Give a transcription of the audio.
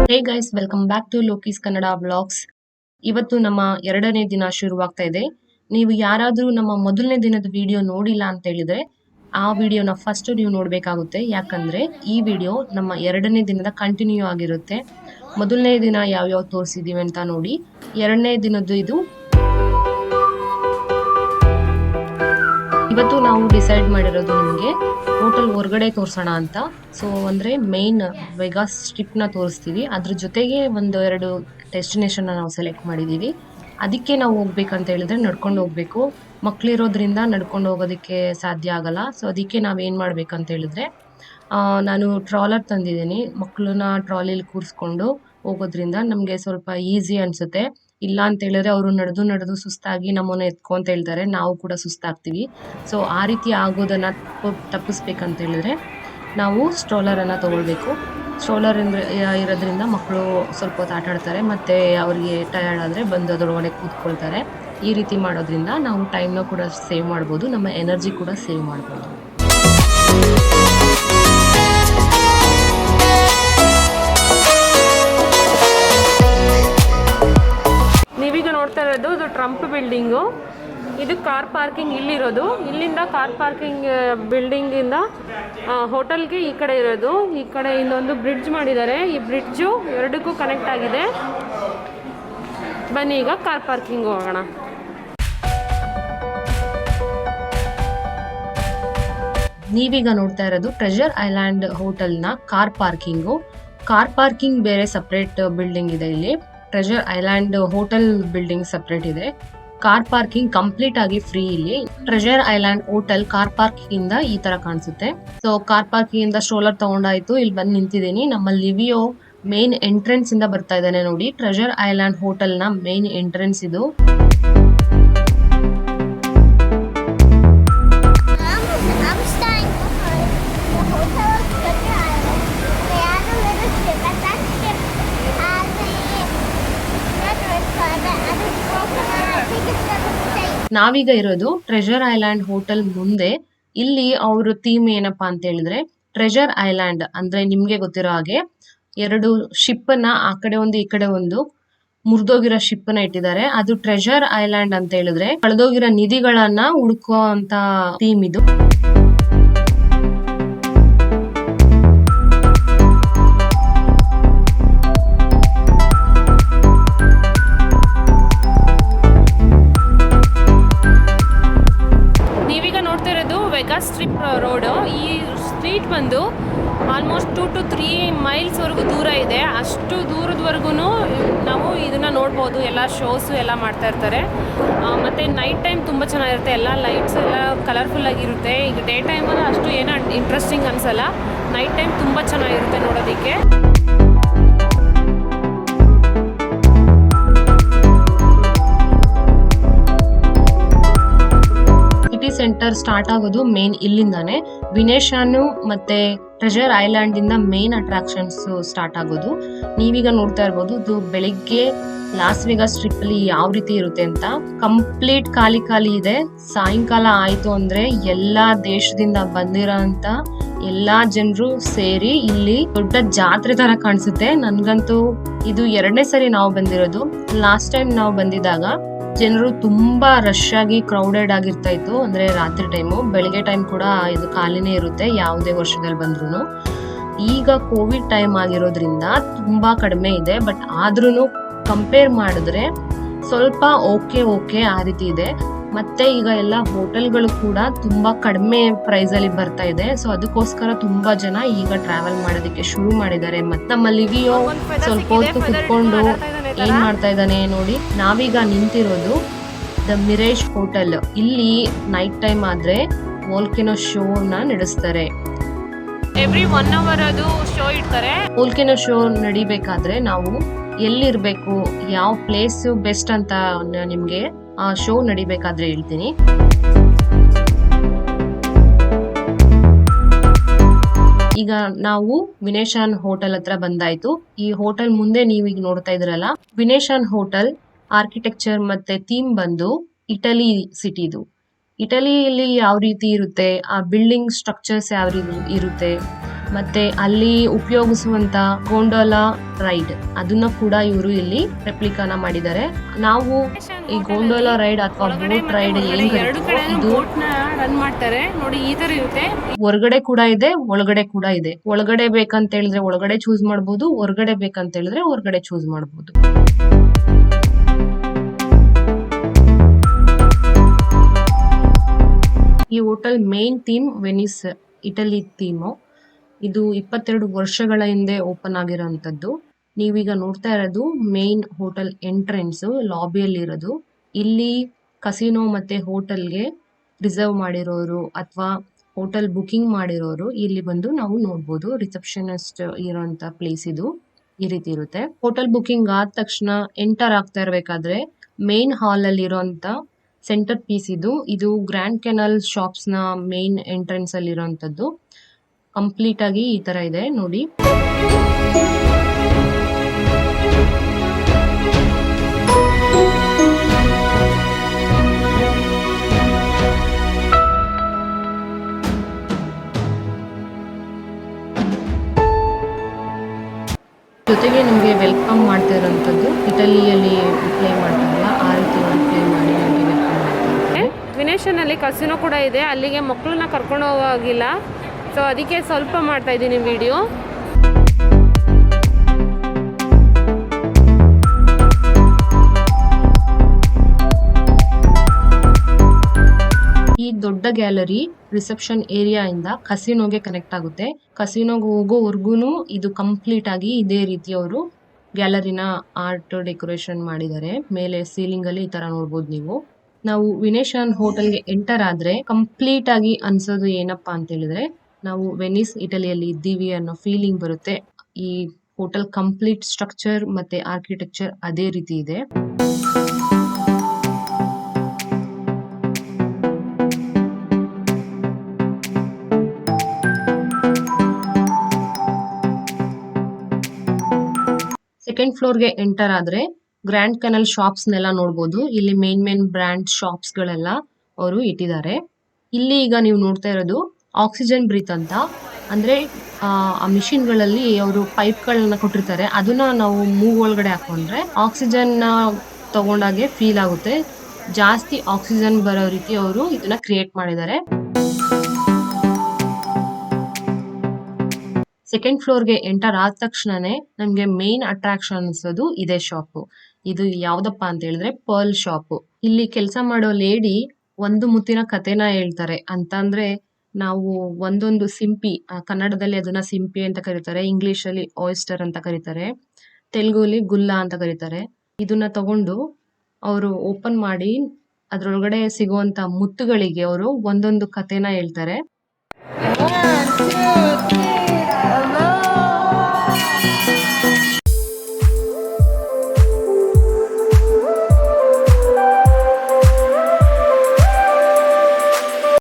Hey guys, welcome back to Lokiskannadavlogs. ಇವತ್ತು ನಮ್ಮ 2ನೇ ದಿನ ಶುರುವಾಗ್ತಾ ಇದೆ. ನೀವು ಯಾರಾದರೂ ನಮ್ಮ ಮೊದಲನೇ ದಿನದ ವಿಡಿಯೋ ನೋಡಿಲ್ಲ ಅಂತ ಹೇಳಿದ್ರೆ ಆ ವಿಡಿಯೋನ ಫಸ್ಟ್ ನೀವು ನೋಡಬೇಕಾಗುತ್ತೆ. ಯಾಕಂದ್ರೆ ಈ ವಿಡಿಯೋ ನಮ್ಮ 2ನೇ ದಿನದ ಕಂಟಿನ್ಯೂ ಆಗಿರುತ್ತೆ. ಮೊದಲನೇ ದಿನ ಯಾವ್ಯಾವ ತೋರಿಸಿದೀವಿ ಅಂತ ನೋಡಿ. 2ನೇ ದಿನದ್ದು ಇದು. ಇವತ್ತು ನಾವು ಡಿಸೈಡ್ ಮಾಡಿರೋದು ನಿಮಗೆ ಹೋಟೆಲ್ ಹೊರಗಡೆ ತೋರ್ಸೋಣ ಅಂತ. ಸೊ ಅಂದ್ರೆ ಮೇನ್ ವೆಗಾಸ್ ಸ್ಟ್ರಿಪ್ ನ ತೋರಿಸ್ತೀವಿ, ಅದ್ರ ಜೊತೆಗೆ ಎರಡು ಡೆಸ್ಟಿನೇಷನ್ ನಾವು ಸೆಲೆಕ್ಟ್ ಮಾಡಿದೀವಿ. ಅದಕ್ಕೆ ನಾವು ಹೋಗ್ಬೇಕಂತ ಹೇಳಿದ್ರೆ ನಡ್ಕೊಂಡು ಹೋಗ್ಬೇಕು. ಮಕ್ಳಿರೋದ್ರಿಂದ ನಡ್ಕೊಂಡು ಹೋಗೋದಕ್ಕೆ ಸಾಧ್ಯ ಆಗಲ್ಲ. ಸೊ ಅದಕ್ಕೆ ನಾವೇನ್ ಮಾಡ್ಬೇಕಂತ ಹೇಳಿದ್ರೆ ನಾನು ಟ್ರಾಲರ್ ತಂದಿದ್ದೀನಿ. ಮಕ್ಕಳನ್ನ ಟ್ರಾಲಿಲಿ ಕೂರಿಸ್ಕೊಂಡು ಹೋಗೋದ್ರಿಂದ ನಮಗೆ ಸ್ವಲ್ಪ ಈಸಿ ಅನ್ಸುತ್ತೆ. ಇಲ್ಲ ಅಂತ ಹೇಳಿದ್ರೆ ಅವರು ನಡೆದು ಸುಸ್ತಾಗಿ ನಮ್ಮನ್ನ ಎತ್ಕೊಂತ ಹೇಳ್ತಾರೆ, ನಾವು ಕೂಡ ಸುಸ್ತಾಗ್ತೀವಿ. ಸೊ ಆ ರೀತಿ ಆಗೋದನ್ನ ತಪ್ಪಿಸ್ಬೇಕಂತ ಹೇಳಿದ್ರೆ ನಾವು ಸ್ಟ್ರೋಲರ್ ಅನ್ನ ತಗೊಳ್ಬೇಕು. ಸ್ಟ್ರೋಲರ್ ಇರೋದ್ರಿಂದ ಮಕ್ಕಳು ಸ್ವಲ್ಪ ಹೊತ್ತು ಆಟ ಆಡ್ತಾರೆ, ಮತ್ತೆ ಅವರಿಗೆ ಟಯರ್ಡ್ ಆದ್ರೆ ಬಂದು ಅದರೊಳಗಡೆ ಕೂತ್ಕೊಳ್ತಾರೆ. ಈ ರೀತಿ ಮಾಡೋದ್ರಿಂದ ನಾವು ಟೈಮ್ನ ಕೂಡ ಸೇವ್ ಮಾಡ್ಬೋದು, ನಮ್ಮ ಎನರ್ಜಿ ಕೂಡ ಸೇವ್ ಮಾಡ್ಬೋದು. ನೀವೀಗ ನೋಡ್ತಾ ಇರೋದು ಇದು ಟ್ರಂಪ್ ಬಿಲ್ಡಿಂಗು. ಇದು ಕಾರ್ ಪಾರ್ಕಿಂಗ್ ಇಲ್ಲಿರೋದು. ಇಲ್ಲಿಂದ ಕಾರ್ ಪಾರ್ಕಿಂಗ್ ಬಿಲ್ಡಿಂಗಿಂದ ಹೋಟೆಲ್ಗೆ ಈ ಕಡೆ ಇರೋದು. ಈ ಕಡೆ ಇನ್ನೊಂದು ಬ್ರಿಡ್ಜ್ ಮಾಡಿದ್ದಾರೆ. ಈ ಬ್ರಿಡ್ಜು ಎರಡಕ್ಕೂ ಕನೆಕ್ಟ್ ಆಗಿದೆ. ಬನ್ನಿ ಈಗ ಕಾರ್ ಪಾರ್ಕಿಂಗ್ ಹೋಗೋಣ. ನೀವೀಗ ನೋಡ್ತಾ ಇರೋದು ಟ್ರೆಜರ್ ಐಲ್ಯಾಂಡ್ ಹೋಟೆಲ್ನ ಕಾರ್ ಪಾರ್ಕಿಂಗು. ಕಾರ್ ಪಾರ್ಕಿಂಗ್ ಬೇರೆ ಸಪ್ರೇಟ್ ಬಿಲ್ಡಿಂಗ್ ಇದೆ. ಇಲ್ಲಿ treasure island hotel building separate ಇದೆ. ಕಾರ್ ಪಾರ್ಕಿಂಗ್ ಕಂಪ್ಲೀಟ್ ಆಗಿ ಫ್ರೀ ಇಲ್ಲಿ. Treasure island hotel car parking ಇಂದ ಈ ತರ ಕಾಣಿಸುತ್ತೆ. ಸೊ ಕಾರ್ ಪಾರ್ಕಿಂಗ್ ಇಂದ ಸ್ಟ್ರೋಲರ್ ತಗೊಂಡಾಯ್ತು, ಇಲ್ಲಿ ಬಂದು ನಿಂತಿದ್ದೀನಿ. ನಮ್ಮ ಲಿವಿಯೋ ಮೇನ್ ಎಂಟ್ರೆನ್ಸ್ ಇಂದ ಬರ್ತಾ ಇದ್ದಾನೆ ನೋಡಿ. ಟ್ರೆಜರ್ ಐಲ್ಯಾಂಡ್ ಹೋಟೆಲ್ ನ ಮೇನ್ ಎಂಟ್ರೆನ್ಸ್ ಇದು. ನಾವೀಗ ಇರೋದು ಟ್ರೆಜರ್ ಐಲ್ಯಾಂಡ್ ಹೋಟೆಲ್ ಮುಂದೆ. ಇಲ್ಲಿ ಅವ್ರ ಥೀಮ್ ಏನಪ್ಪಾ ಅಂತ ಹೇಳಿದ್ರೆ ಟ್ರೆಜರ್ ಐಲ್ಯಾಂಡ್ ಅಂದ್ರೆ ನಿಮ್ಗೆ ಗೊತ್ತಿರೋ ಹಾಗೆ ಎರಡು ಶಿಪ್ ನ ಆ ಕಡೆ ಒಂದು ಈ ಕಡೆ ಒಂದು ಮುರಿದೋಗಿರೋ ಶಿಪ್ ನ ಇಟ್ಟಿದ್ದಾರೆ. ಅದು ಟ್ರೆಜರ್ ಐಲ್ಯಾಂಡ್ ಅಂತ ಹೇಳಿದ್ರೆ ಕಳೆದೋಗಿರೋ ನಿಧಿಗಳನ್ನ ಹುಡುಕೋ ಅಂತ ಥೀಮ್ ಇದು. Strip road. ಈ ಸ್ಟ್ರೀಟ್ ಬಂದು ಆಲ್ಮೋಸ್ಟ್ 2 to 3 miles ವರೆಗೂ ದೂರ ಇದೆ. ಅಷ್ಟು ದೂರದವರೆಗೂ ನಾವು ಇದನ್ನ ನೋಡ್ಬೋದು. ಎಲ್ಲ ಶೋಸು ಎಲ್ಲ ಮಾಡ್ತಾ ಇರ್ತಾರೆ. ಮತ್ತು ನೈಟ್ ಟೈಮ್ ತುಂಬ ಚೆನ್ನಾಗಿರುತ್ತೆ. ಎಲ್ಲ ಲೈಟ್ಸ್ ಎಲ್ಲ ಕಲರ್ಫುಲ್ ಆಗಿರುತ್ತೆ. ಈಗ ಡೇ ಟೈಮಲ್ಲಿ ಅಷ್ಟು ಏನೋ ಇಂಟ್ರೆಸ್ಟಿಂಗ್ ಅನಿಸಲ್ಲ. ನೈಟ್ ಟೈಮ್ ತುಂಬ ಚೆನ್ನಾಗಿರುತ್ತೆ ನೋಡೋದಕ್ಕೆ. ಸೆಂಟರ್ ಸ್ಟಾರ್ಟ್ ಆಗೋದು ಮೇನ್ ಇಲ್ಲಿಂದಾನೆ. ವಿನೇಶಾನು ಮತ್ತೆ ಟ್ರೆಜರ್ ಐಲ್ಯಾಂಡ್ ಇಂದ ಮೇನ್ ಅಟ್ರಾಕ್ಷನ್ಸ್ ಸ್ಟಾರ್ಟ್ ಆಗೋದು. ನೀವೀಗ ನೋಡ್ತಾ ಇರ್ಬೋದು ಇದು ಬೆಳಿಗ್ಗೆ ಲಾಸ್ ವೆಗಾಸ್ ಟ್ರಿಪ್ ಅಲ್ಲಿ ಯಾವ ರೀತಿ ಇರುತ್ತೆ ಅಂತ. ಕಂಪ್ಲೀಟ್ ಖಾಲಿ ಇದೆ. ಸಾಯಂಕಾಲ ಆಯ್ತು ಅಂದ್ರೆ ಎಲ್ಲಾ ದೇಶದಿಂದ ಬಂದಿರೋಂತ ಎಲ್ಲಾ ಜನರು ಸೇರಿ ಇಲ್ಲಿ ದೊಡ್ಡ ಜಾತ್ರೆ ತರ ಕಾಣಿಸುತ್ತೆ. ನನ್ಗಂತೂ ಇದು 2ನೇ ಸರಿ ನಾವು ಬಂದಿರೋದು. ಲಾಸ್ಟ್ ಟೈಮ್ ನಾವು ಬಂದಿದಾಗ ಜನರು ತುಂಬಾ ರಶ್ ಆಗಿ ಕ್ರೌಡೆಡ್ ಆಗಿರ್ತಾ ಇತ್ತು. ಅಂದ್ರೆ ರಾತ್ರಿ ಟೈಮು, ಬೆಳಿಗ್ಗೆ ಟೈಮ್ ಕೂಡ ಇದು ಖಾಲಿನೇ ಇರುತ್ತೆ ಯಾವುದೇ ವರ್ಷದಲ್ಲಿ ಬಂದ್ರು. ಈಗ ಕೋವಿಡ್ ಟೈಮ್ ಆಗಿರೋದ್ರಿಂದ ತುಂಬಾ ಕಡಿಮೆ ಇದೆ. ಬಟ್ ಆದ್ರೂ ಕಂಪೇರ್ ಮಾಡಿದ್ರೆ ಸ್ವಲ್ಪ ಓಕೆ ಆ ರೀತಿ ಇದೆ. ಮತ್ತೆ ಈಗ ಎಲ್ಲ ಹೋಟೆಲ್ಗಳು ಕೂಡ ತುಂಬಾ ಕಡಿಮೆ ಪ್ರೈಸ್ ಅಲ್ಲಿ ಬರ್ತಾ ಇದೆ. ಸೊ ಅದಕ್ಕೋಸ್ಕರ ತುಂಬಾ ಜನ ಈಗ ಟ್ರಾವೆಲ್ ಮಾಡೋದಕ್ಕೆ ಶುರು ಮಾಡಿದ್ದಾರೆ. ಮತ್ತೆ ನಮ್ಮ ಲಿವಿಯೋ ಸ್ವಲ್ಪ ಹೊತ್ತು ಕುತ್ಕೊಂಡು ಏನ್ ಮಾಡ್ತಾ ಇದ್ದಾನೆ ನೋಡಿ. ನಾವೀಗ ನಿಂತಿರೋದು ದ ಮಿರೇಜ್ ಹೋಟೆಲ್. ಇಲ್ಲಿ ನೈಟ್ ಟೈಮ್ ಆದ್ರೆ ವೋಲ್ಕೆನೋ ಶೋ ನ ನಡೆಸ್ತಾರೆ. ಎವ್ರಿ 1 hour ಅದು ಶೋ ಇಡ್ತಾರೆ. ವೋಲ್ಕೆನೋ ಶೋ ನಡಿಬೇಕಾದ್ರೆ ನಾವು ಎಲ್ಲಿರ್ಬೇಕು, ಯಾವ ಪ್ಲೇಸ್ ಬೆಸ್ಟ್ ಅಂತ ನಿಮ್ಗೆ ಆ ಶೋ ನಡಿಬೇಕಾದ್ರೆ ಹೇಳ್ತೀನಿ. ಈಗ ನಾವು ವಿನೇಶಾನ್ ಹೋಟೆಲ್ ಹತ್ರ ಬಂದಾಯ್ತು. ಈ ಹೋಟೆಲ್ ಮುಂದೆ ನೀವು ಈಗ ನೋಡ್ತಾ ಇದ್ರಲ್ಲ, ವಿನೇಶಾನ್ ಹೋಟೆಲ್ ಆರ್ಕಿಟೆಕ್ಚರ್ ಮತ್ತೆ ಥೀಮ್ ಬಂದು ಇಟಲಿ ಸಿಟಿದು. ಇಟಲಿಯಲ್ಲಿ ಯಾವ ರೀತಿ ಇರುತ್ತೆ, ಆ ಬಿಲ್ಡಿಂಗ್ ಸ್ಟ್ರಕ್ಚರ್ಸ್ ಯಾವ ರೀತಿ ಇರುತ್ತೆ, ಮತ್ತೆ ಅಲ್ಲಿ ಉಪಯೋಗಿಸುವಂತ ಗೊಂಡೋಲಾ ರೈಡ್ ಅದನ್ನ ಕೂಡ ಇವರು ಇಲ್ಲಿ ರೆಪ್ಲಿಕಾನ ಮಾಡಿದ್ದಾರೆ. ನಾವು ಈ ಗೊಂಡೋಲಾ ರೈಡ್ ಅಥವಾ ಬೋಟ್ ರೈಡ್ ಏನ್ ಕರಿತೀವೋ ಇದು ರನ್ ಮಾಡ್ತಾರೆ ನೋಡಿ, ಈ ತರ ಇರುತ್ತೆ. ಹೊರಗಡೆ ಕೂಡ ಇದೆ, ಒಳಗಡೆ ಕೂಡ ಇದೆ. ಒಳಗಡೆ ಬೇಕಂತ ಹೇಳಿದ್ರೆ ಒಳಗಡೆ ಚೂಸ್ ಮಾಡಬಹುದು, ಹೊರಗಡೆ ಬೇಕಂತ ಹೇಳಿದ್ರೆ ಹೊರಗಡೆ ಚೂಸ್ ಮಾಡಬಹುದು. ಈ hotel main theme Venice Italy theme. ಇದು 22 ವರ್ಷಗಳ ಹಿಂದೆ ಓಪನ್ ಆಗಿರೋಂಥದ್ದು. ನೀವೀಗ ನೋಡ್ತಾ ಇರೋದು ಮೇನ್ ಹೋಟೆಲ್ ಎಂಟ್ರೆನ್ಸ್ ಲಾಬಿಯಲ್ಲಿ ಇರೋದು. ಇಲ್ಲಿ ಕಸಿನೋ ಮತ್ತೆ ಹೋಟೆಲ್ಗೆ ರಿಸರ್ವ್ ಮಾಡಿರೋರು ಅಥವಾ ಹೋಟೆಲ್ ಬುಕಿಂಗ್ ಮಾಡಿರೋರು ಇಲ್ಲಿ ಬಂದು ನಾವು ನೋಡ್ಬೋದು. ರಿಸೆಪ್ಷನಿಸ್ಟ್ ಇರೋಂಥ ಪ್ಲೇಸ್ ಇದು ಈ ರೀತಿ ಇರುತ್ತೆ. ಹೋಟೆಲ್ ಬುಕಿಂಗ್ ಆದ ತಕ್ಷಣ ಎಂಟರ್ ಆಗ್ತಾ ಇರಬೇಕಾದ್ರೆ ಮೇನ್ ಹಾಲ್ ಅಲ್ಲಿ ಇರೋಂಥ ಸೆಂಟರ್ ಪೀಸ್ ಇದು ಗ್ರ್ಯಾಂಡ್ ಕೆನಲ್ ಶಾಪ್ಸ್ ನ ಮೇನ್ ಎಂಟ್ರೆನ್ಸ್ ಅಲ್ಲಿ ಇರೋಂಥದ್ದು. ಕಂಪ್ಲೀಟ್ ಆಗಿ ಈ ತರ ಇದೆ ನೋಡಿ. ಜೊತೆಗೆ ನಿಮಗೆ ವೆಲ್ಕಮ್ ಮಾಡ್ತಾ ಇರೋಂಥದ್ದು ಇಟಲಿಯಲ್ಲಿ ಪ್ಲೇ ಮಾಡ್ತಾರಲ್ಲ ಆ ರೀತಿ ಒಂದು ಪ್ಲೇ ಮಾಡಿ ನಮಗೆ ವೆಲ್ಕಮ್ ಮಾಡ್ತಾರೆ. ವಿನೇಶನಲ್ಲಿ ಕಸಿನೋ ಕೂಡ ಇದೆ, ಅಲ್ಲಿಗೆ ಮಕ್ಕಳನ್ನ ಕರ್ಕೊಂಡು ಹೋಗಿಲ್ಲ, ಸೊ ಅದಕ್ಕೆ ಸ್ವಲ್ಪ ಮಾಡ್ತಾ ಇದ್ದೀನಿ ವಿಡಿಯೋ. ಈ ದೊಡ್ಡ ಗ್ಯಾಲರಿ ರಿಸೆಪ್ಷನ್ ಏರಿಯಾ ಇಂದ ಕಸಿನೋಗೆ ಕನೆಕ್ಟ್ ಆಗುತ್ತೆ. ಕಸಿನೋಗೆ ಹೋಗೋವರೆಗೂ ಇದು ಕಂಪ್ಲೀಟ್ ಆಗಿ ಇದೇ ರೀತಿ ಅವರು ಗ್ಯಾಲರಿನ ಆರ್ಟ್ ಡೆಕೋರೇಷನ್ ಮಾಡಿದ್ದಾರೆ. ಮೇಲೆ ಸೀಲಿಂಗ್ ಅಲ್ಲಿ ಈ ತರ ನೋಡ್ಬೋದು ನೀವು. ನಾವು ವಿನೇಶನ್ ಹೋಟೆಲ್ಗೆ ಎಂಟರ್ ಆದ್ರೆ ಕಂಪ್ಲೀಟ್ ಆಗಿ ಅನ್ಸೋದು ಏನಪ್ಪಾ ಅಂತ ಹೇಳಿದ್ರೆ ನಾವು ವೆನಿಸ್ ಇಟಲಿಯಲ್ಲಿ ಇದ್ದೀವಿ ಅನ್ನೋ ಫೀಲಿಂಗ್ ಬರುತ್ತೆ. ಈ ಹೋಟೆಲ್ ಕಂಪ್ಲೀಟ್ ಸ್ಟ್ರಕ್ಚರ್ ಮತ್ತೆ ಆರ್ಕಿಟೆಕ್ಚರ್ ಅದೇ ರೀತಿ ಇದೆ. ಸೆಕೆಂಡ್ ಫ್ಲೋರ್ಗೆ ಎಂಟರ್ ಆದ್ರೆ ಗ್ರ್ಯಾಂಡ್ ಕೆನಲ್ ಶಾಪ್ಸ್ ನೆಲ್ಲ ನೋಡ್ಬೋದು. ಇಲ್ಲಿ ಮೇನ್ ಬ್ರ್ಯಾಂಡ್ ಶಾಪ್ಸ್ ಗಳೆಲ್ಲ ಅವರು ಇಟ್ಟಿದ್ದಾರೆ. ಇಲ್ಲಿ ಈಗ ನೀವು ನೋಡ್ತಾ ಇರೋದು ಆಕ್ಸಿಜನ್ ಬ್ರೀತ್ ಅಂತ, ಅಂದ್ರೆ ಆ ಮಿಷಿನ್ ಗಳಲ್ಲಿ ಅವರು ಪೈಪ್ ಗಳನ್ನ ಕೊಟ್ಟಿರ್ತಾರೆ. ಅದನ್ನ ನಾವು ಮೂಗ್ ಒಳಗಡೆ ಹಾಕೊಂಡ್ರೆ ಆಕ್ಸಿಜನ್ ತಗೊಂಡಾಗೆ ಫೀಲ್ ಆಗುತ್ತೆ. ಜಾಸ್ತಿ ಆಕ್ಸಿಜನ್ ಬರೋ ರೀತಿ ಅವರು ಇದನ್ನ ಕ್ರಿಯೇಟ್ ಮಾಡಿದ್ದಾರೆ. ಸೆಕೆಂಡ್ ಫ್ಲೋರ್ಗೆ ಎಂಟರ್ ಆದ ತಕ್ಷಣನೇ ನಮ್ಗೆ ಮೇನ್ ಅಟ್ರಾಕ್ಷನ್ ಅನ್ಸೋದು ಇದೇ ಶಾಪ್. ಇದು ಯಾವ್ದಪ್ಪ ಅಂತ ಹೇಳಿದ್ರೆ ಪರ್ಲ್ ಶಾಪ್. ಇಲ್ಲಿ ಕೆಲಸ ಮಾಡೋ ಲೇಡಿ ಒಂದು ಮುತ್ತಿನ ಕಥೆನ ಹೇಳ್ತಾರೆ. ಅಂತಂದ್ರೆ ನಾವು ಒಂದೊಂದು ಸಿಂಪಿ, ಕನ್ನಡದಲ್ಲಿ ಅದನ್ನ ಸಿಂಪಿ ಅಂತ ಕರೀತಾರೆ, ಇಂಗ್ಲಿಷ್ ಅಲ್ಲಿ ಆಯಿಸ್ಟರ್ ಅಂತ ಕರೀತಾರೆ, ತೆಲುಗುಲಿ ಗುಲ್ಲ ಅಂತ ಕರೀತಾರೆ. ಇದನ್ನ ತಗೊಂಡು ಅವರು ಓಪನ್ ಮಾಡಿ ಅದ್ರೊಳಗಡೆ ಸಿಗುವಂತ ಮುತ್ತುಗಳಿಗೆ ಅವರು ಒಂದೊಂದು ಕಥೆನ ಹೇಳ್ತಾರೆ. 1, 2, 3